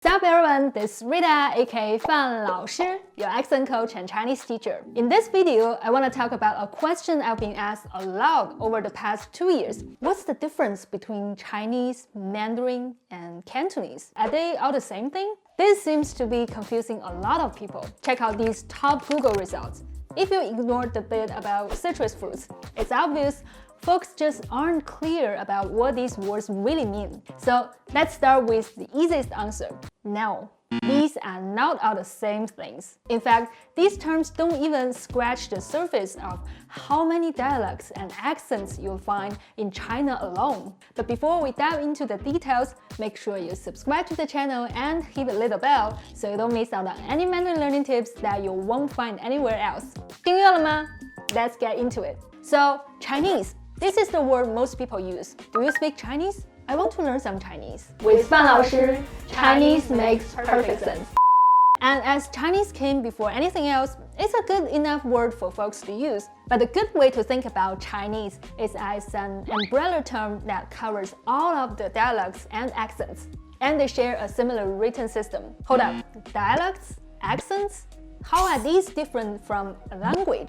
What's up everyone, this is Rita aka Fàn Lǎoshī, your accent coach and Chinese teacher. In this video, I want to talk about a question I've been asked a lot over the past 2 years. What's the difference between Chinese, Mandarin, and Cantonese? Are they all the same thing? This seems to be confusing a lot of people. Check out these top Google results. If you ignore the bit about citrus fruits, it's obvious folks just aren't clear about what these words really mean. So let's start with the easiest answer. No, these are not all the same things. In fact, these terms don't even scratch the surface of how many dialects and accents you'll find in China alone. But before we dive into the details, make sure you subscribe to the channel and hit the little bell so you don't miss out on any Mandarin learning tips that you won't find anywhere else. 订阅了吗? Let's get into it. So, Chinese. This is the word most people use. Do you speak Chinese? I want to learn some Chinese. With Fàn Lǎoshī, Chinese makes perfect sense. And as Chinese came before anything else, it's a good enough word for folks to use. But a good way to think about Chinese is as an umbrella term that covers all of the dialects and accents. And they share a similar written system. Hold up, dialects? Accents? How are these different from a language?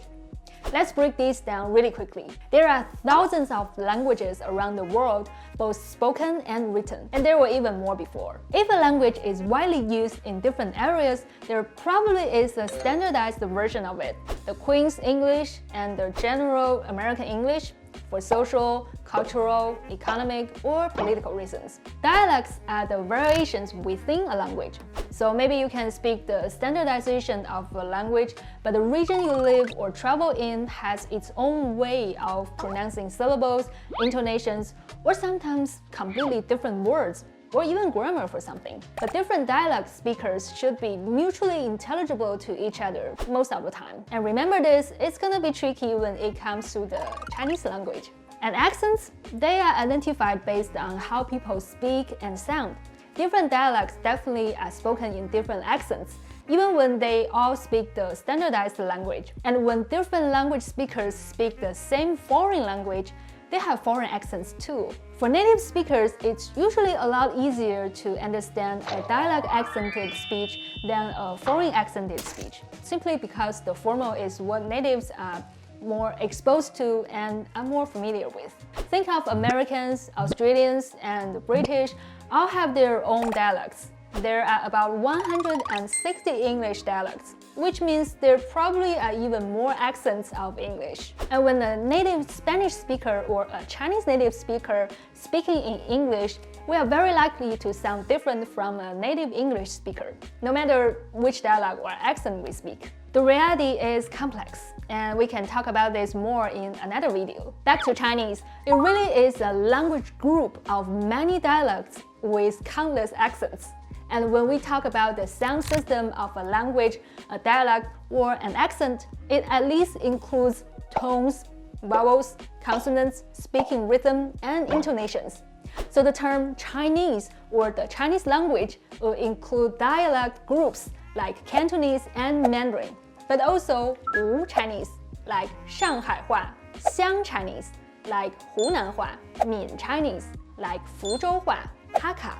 Let's break these down really quickly. There are thousands of languages around the world, both spoken and written, and there were even more before. If a language is widely used in different areas, there probably is a standardized version of it. The Queen's English and the general American English for social, cultural, economic, or political reasons. Dialects are the variations within a language. So maybe you can speak the standardization of a language, but the region you live or travel in has its own way of pronouncing syllables, intonations, or sometimes completely different words, or even grammar for something. But different dialect speakers should be mutually intelligible to each other most of the time. And remember this, it's gonna be tricky when it comes to the Chinese language. And accents, they are identified based on how people speak and sound. Different dialects definitely are spoken in different accents, even when they all speak the standardized language. And when different language speakers speak the same foreign language, they have foreign accents too. For native speakers, it's usually a lot easier to understand a dialect accented speech than a foreign accented speech, simply because the former is what natives are more exposed to and are more familiar with. Think of Americans, Australians, and British all have their own dialects. There are about 160 English dialects, which means there probably are even more accents of English. And when a native Spanish speaker or a Chinese native speaker speaking in English, we are very likely to sound different from a native English speaker, no matter which dialect or accent we speak. The reality is complex, and we can talk about this more in another video. Back to Chinese, it really is a language group of many dialects with countless accents. And when we talk about the sound system of a language, a dialect, or an accent, it at least includes tones, vowels, consonants, speaking rhythm, and intonations. So the term Chinese or the Chinese language will include dialect groups like Cantonese and Mandarin, but also Wu Chinese like Shanghai Hua, Xiang Chinese like Hunan Hua, Min Chinese like Fuzhou Hua, Hakka,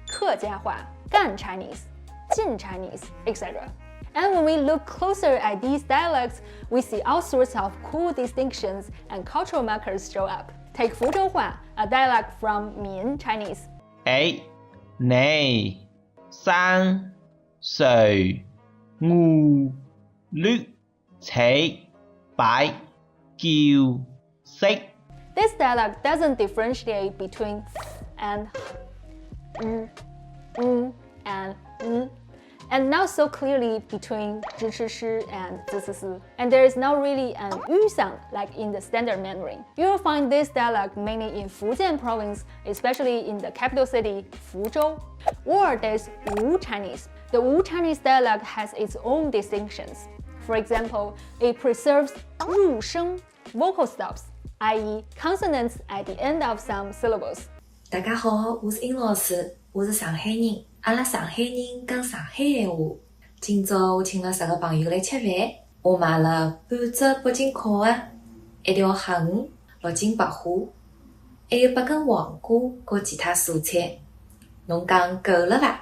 Kejia Hua, Gan Chinese, Jin Chinese, etc. And when we look closer at these dialects, we see all sorts of cool distinctions and cultural markers show up. Take Fuzhou Hua, a dialect from Min Chinese. 1、2、3、4、5、6、7、8、9、10. This dialect doesn't differentiate between and and not so clearly between zhi, chi, shi, and zi, si, si. And there is not really an yu sound like in the standard Mandarin. You will find this dialect mainly in Fujian province, especially in the capital city, Fuzhou. Or there's Wu Chinese. The Wu Chinese dialect has its own distinctions. For example, it preserves 入声 vocal stops, i.e. consonants at the end of some syllables. 大家好，我是殷老师，我是上海人。阿拉上海人讲上海闲话。今朝我请了10个朋友来吃饭，我买了半只北京烤鸭、1条黑鱼、6斤白虾，还有8根黄瓜和其他蔬菜。侬讲够了伐？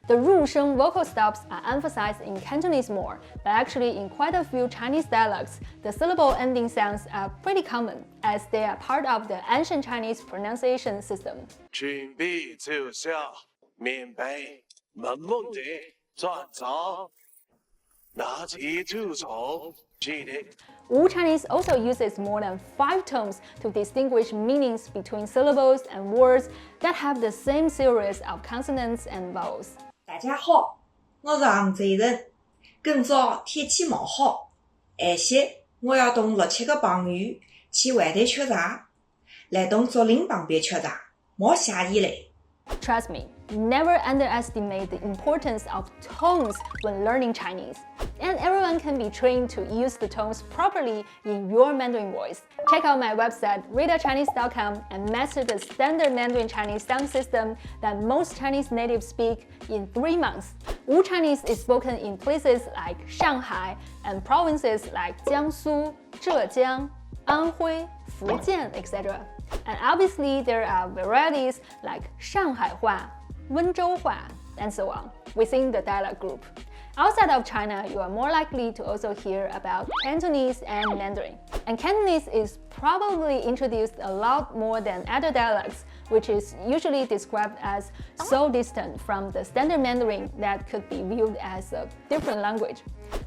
The 入声 vocal stops are emphasized in Cantonese more, but actually in quite a few Chinese dialects, the syllable ending sounds are pretty common, as they are part of the ancient Chinese pronunciation system. 全必照相，面壁文蒙地转走，拿起吐槽，记得。Wu Chinese also uses more than 5 tones to distinguish meanings between syllables and words that have the same series of consonants and vowels. 大家好，我是杭州人。今朝天气冇好，下歇我要同6-7个朋友去外地吃茶，来同竹林旁边吃茶，冇下雨嘞。Trust me, never underestimate the importance of tones when learning Chinese. And everyone can be trained to use the tones properly in your Mandarin voice. Check out my website, ritachinese.com, and master the standard Mandarin Chinese sound system that most Chinese natives speak in 3 months. Wu Chinese is spoken in places like Shanghai and provinces like Jiangsu, Zhejiang, Anhui, Fujian, etc. And obviously, there are varieties like Shanghai-hua, Wenzhou-hua, and so on within the dialect group. Outside of China, you are more likely to also hear about Cantonese and Mandarin. And Cantonese is probably introduced a lot more than other dialects, which is usually described as so distant from the standard Mandarin that could be viewed as a different language.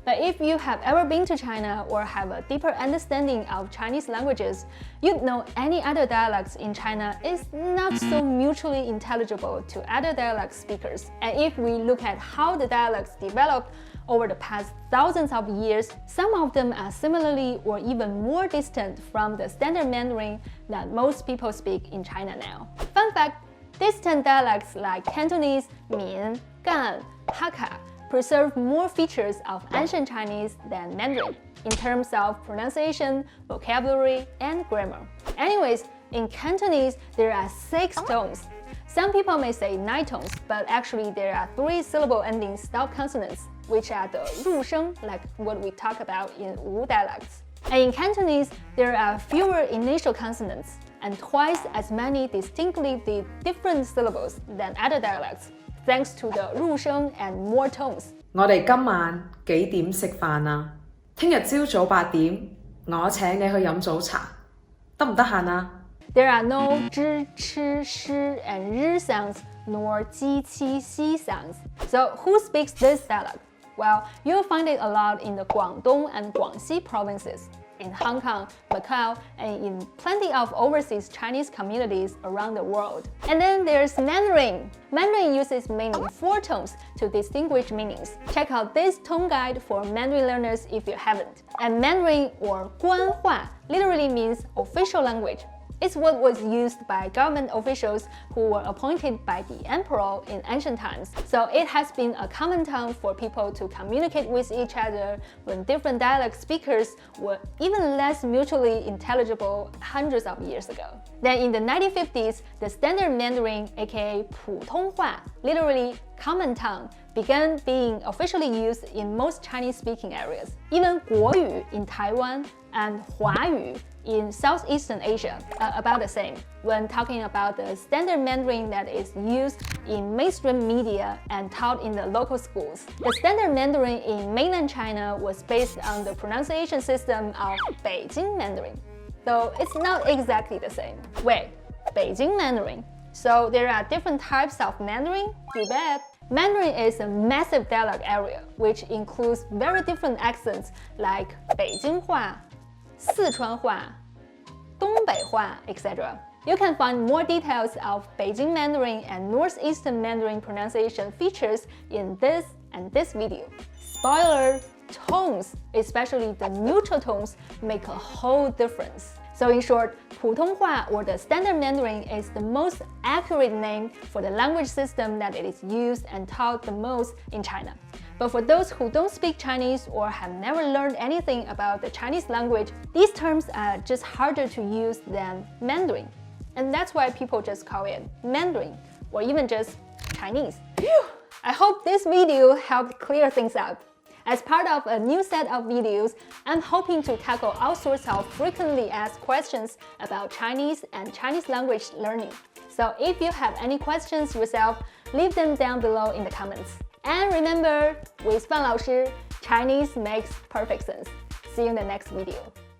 But if you have ever been to China or have a deeper understanding of Chinese languages, you'd know any other dialects in China is not so mutually intelligible to other dialect speakers. And if we look at how the dialects developed over the past thousands of years, some of them are similarly or even more distant from the standard Mandarin that most people speak in China now. Fun fact, distant dialects like Cantonese, Min, Gan, Hakka preserve more features of ancient Chinese than Mandarin in terms of pronunciation, vocabulary, and grammar. Anyways, in Cantonese, there are 6 tones. Some people may say 9 tones, but actually there are 3 syllable ending stop consonants, which are the 入声, like what we talk about in Wu dialects. And in Cantonese, there are fewer initial consonants and twice as many distinctly different syllables than other dialects, thanks to the 入聲 and more tones. 我哋今晚幾點食飯啊？聽日朝早8點，我請你去飲早茶，得唔得閒啊？ There are no zhi, chi, shi, and ri sounds, nor ji, qi, xi sounds. So who speaks this dialect? Well, you'll find it a lot in the Guangdong and Guangxi provinces, in Hong Kong, Macau, and in plenty of overseas Chinese communities around the world. And then there's Mandarin. Mandarin uses mainly 4 tones to distinguish meanings. Check out this tone guide for Mandarin learners if you haven't. And Mandarin, or 官话, literally means official language. It's what was used by government officials who were appointed by the emperor in ancient times. So it has been a common tongue for people to communicate with each other when different dialect speakers were even less mutually intelligible hundreds of years ago. Then in the 1950s, the standard Mandarin, aka 普通话, literally common tongue, began being officially used in most Chinese-speaking areas. Even 国语 in Taiwan and 华语 in Southeastern Asia are about the same when talking about the standard Mandarin that is used in mainstream media and taught in the local schools. The standard Mandarin in mainland China was based on the pronunciation system of Beijing Mandarin, though it's not exactly the same. Wait, Beijing Mandarin? So there are different types of Mandarin? Too bad. Mandarin is a massive dialect area, which includes very different accents like 北京话, 四川话, 东北话, etc. You can find more details of Beijing Mandarin and Northeastern Mandarin pronunciation features in this and this video. Spoiler, tones, especially the neutral tones, make a whole difference. So in short, 普通话 or the standard Mandarin is the most accurate name for the language system that it is used and taught the most in China. But for those who don't speak Chinese or have never learned anything about the Chinese language, these terms are just harder to use than Mandarin. And that's why people just call it Mandarin or even just Chinese. Phew! I hope this video helped clear things up. As part of a new set of videos, I'm hoping to tackle all sorts of frequently asked questions about Chinese and Chinese language learning. So if you have any questions yourself, Leave them down below in the comments. And remember, with Fàn Lǎoshī, Chinese makes perfect sense. See you in the next video.